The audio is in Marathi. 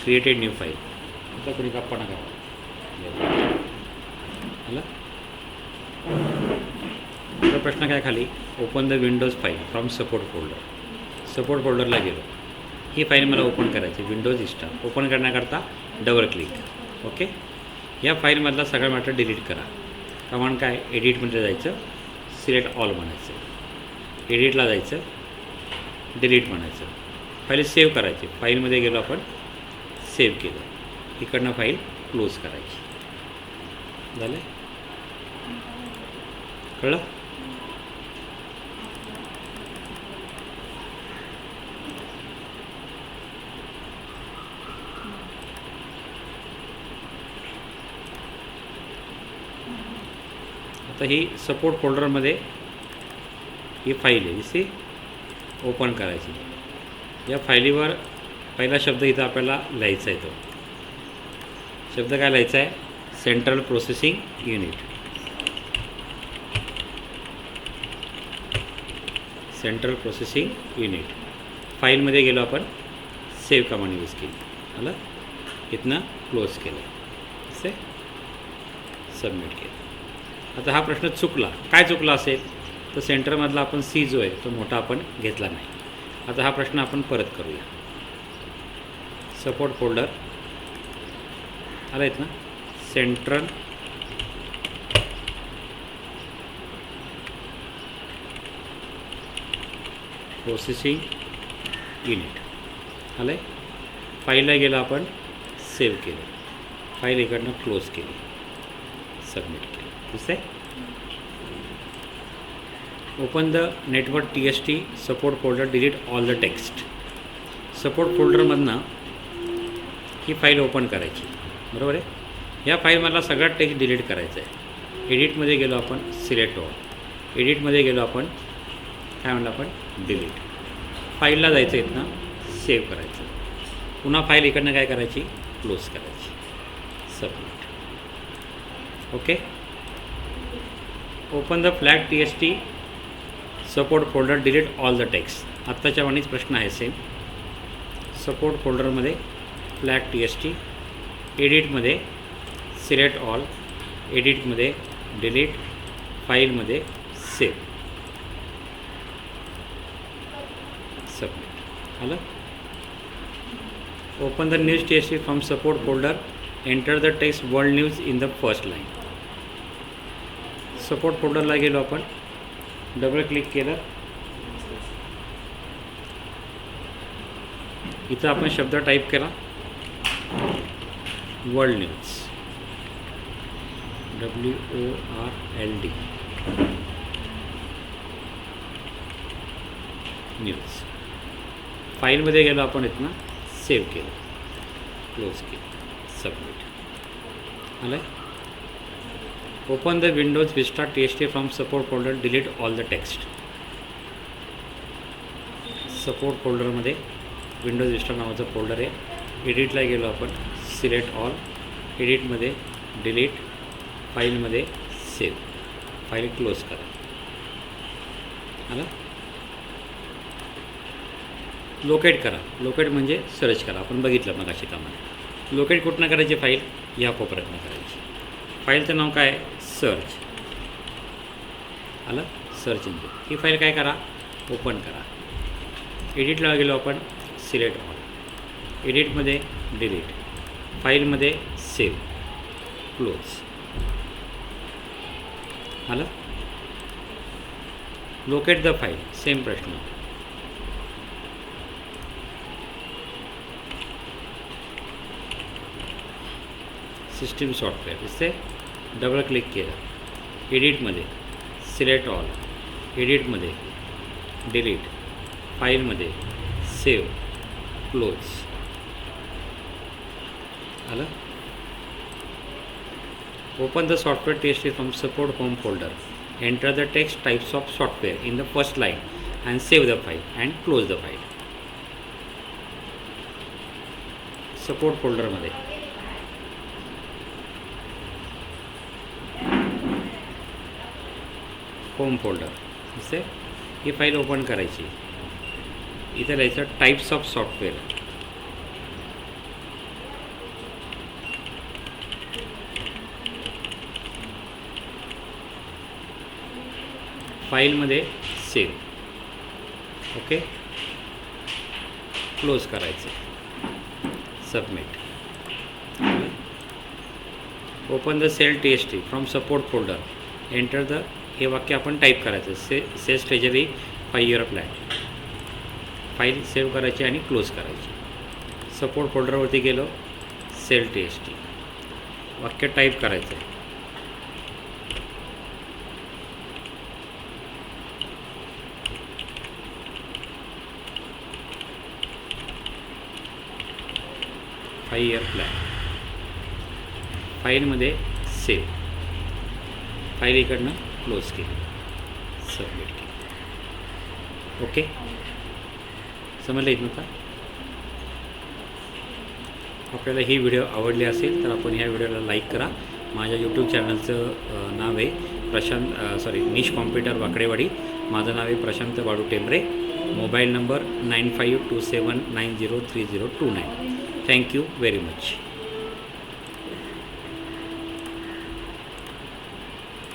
Create a new file. आता कोणी गप्पा नका आला. तर प्रश्न काय खाली, open the windows file from support folder. Support फोल्डरला गेलो, ही फाईल मला ओपन करायची, विंडोज इन्स्टा. ओपन करण्याकरता डबल क्लिक. ओके, या फाईलमधला सगळा मॅटर डिलीट करा. कमांड काय, एडिटमध्ये जायचं, सिलेक्ट ऑल म्हणायचं, एडिटला जायचं, डिलीट म्हणायचं, फाईल सेव्ह करायची. फाईलमध्ये गेलो आपण, सेव्ह केलं, इकडनं फाईल क्लोज करायची. झालं, कळलं. आता ही सपोर्ट फोल्डरमध्ये ही फाईल आहे, दिसते, ओपन करायची. या फाईलीवर पहिला शब्द इथं आपल्याला लिहायचा आहे. तो शब्द काय लिहायचा आहे, central processing unit. Central processing unit. फाईलमध्ये गेलो आपण, सेव्ह कमांड यूज केली, आलं, इथनं क्लोज केलं, असे सबमिट केलं. आता हा प्रश्न चुकला, काय चुकला असेल तर सेंटरमधला आपण सी जो आहे तो मोठा आपण घेतला नाही. आता हा प्रश्न आपण परत करूया. सपोर्ट फोल्डर आला आहेत ना, सेंट्रल प्रोसेसिंग युनिट आलं आहे. फाईलला गेलं आपण, सेव्ह केलं, फाईल इकडनं क्लोज केली, सबमिट केलं, दिसतंय. Open the network TST support folder, delete all the text. Support फोल्डरमधनं ही फाईल ओपन करायची, बरोबर आहे. या फाईलमधला सगळा टेक्स्ट डिलीट करायचा आहे. एडिटमध्ये गेलो आपण, सिलेक्ट ऑल, एडिटमध्ये गेलो आपण, काय म्हणलं आपण, डिलीट. फाईलला जायचं, इथनं सेव्ह करायचं, पुन्हा फाईल इकडनं काय करायची, क्लोज करायची, submit. Okay. Open the flag TST support folder, delete all the text. आत्ताच्या वाणीच प्रश्न आहे सेम. सपोर्ट फोल्डरमध्ये फ्लॅग TST, एडिटमध्ये सिलेक्ट ऑल, एडिटमध्ये डिलीट, फाईलमध्ये सेव्ह, सबमिट. आलं. Open the news TST from support folder, enter the text world news in the first line. Support फोल्डरला गेलो आपण, डबल क्लिक केलं, इथं आपण शब्द टाईप केला, वर्ल्ड न्यूज, WORLD न्यूज. फाईलमध्ये गेलो आपण, इथनं सेव्ह केलं, क्लोज केलं, सबमिट. आलं. Open the Windows vista TST from support folder, delete all the text. Support फोल्डरमध्ये विंडोज विस्टा नावाचं फोल्डर आहे. एडिटला गेलो आपण, सिलेक्ट ऑल, एडिटमध्ये डिलीट, फाईलमध्ये सेव्ह, फाईल क्लोज करा. आलं. लोकेट करा. लोकेट म्हणजे सर्च करा, आपण बघितलं मग अशी कामाला. लोकेट कुठनं करायची, फाईल या कोपऱ्यातनं करायची. फाईलचं नाव काय, सर्च. आलं, सर्च इंजिन. ही फाईल काय करा, ओपन करा. एडिटला गेलो आपण, सिलेक्ट ऑल, एडिटमध्ये डिलीट, फाईलमध्ये सेव्ह, क्लोज. आलं. लोकेट द फाईल, सेम प्रश्न. सिस्टीम सॉफ्टवेअर, दिसते, डबल क्लिक केलं, एडिटमध्ये सिलेक्ट ऑल, एडिटमध्ये डिलीट, फाईलमध्ये सेव्ह, क्लोज. आलं. Open the software TST from support home folder, enter the text types of software in the first line and save the file and close the file. Support फोल्डरमध्ये होम फोल्डर, दिसते, ही फाईल ओपन करायची. इथे लिहायचं टाइप्स ऑफ सॉफ्टवेअर, फाईलमध्ये सेव्ह. ओके, क्लोज करायचं, submit. Open the cell TST from support folder, enter the, हे वाक्य आपण टाईप करायचं, sales treasury 5 year plan. File save करायची आणि क्लोज करायची. सपोर्ट फोल्डरवरती गेलो, सेल TST, वाक्य टाईप करायचं आहे. Five year plan. फाईलमध्ये सेव्ह, फाईल इकडनं क्लोज केली, सबमिट केली. ओके, समजलं इथं का? आपल्याला ही व्हिडिओ आवडली असेल तर आपण ह्या व्हिडिओला लाईक करा. माझ्या यूट्यूब चॅनलचं नाव आहे निश कॉम्प्युटर वाकडेवाडी. माझं नाव आहे Prashant Balu Tembare. Mobile number 9527903029. Thank you very much.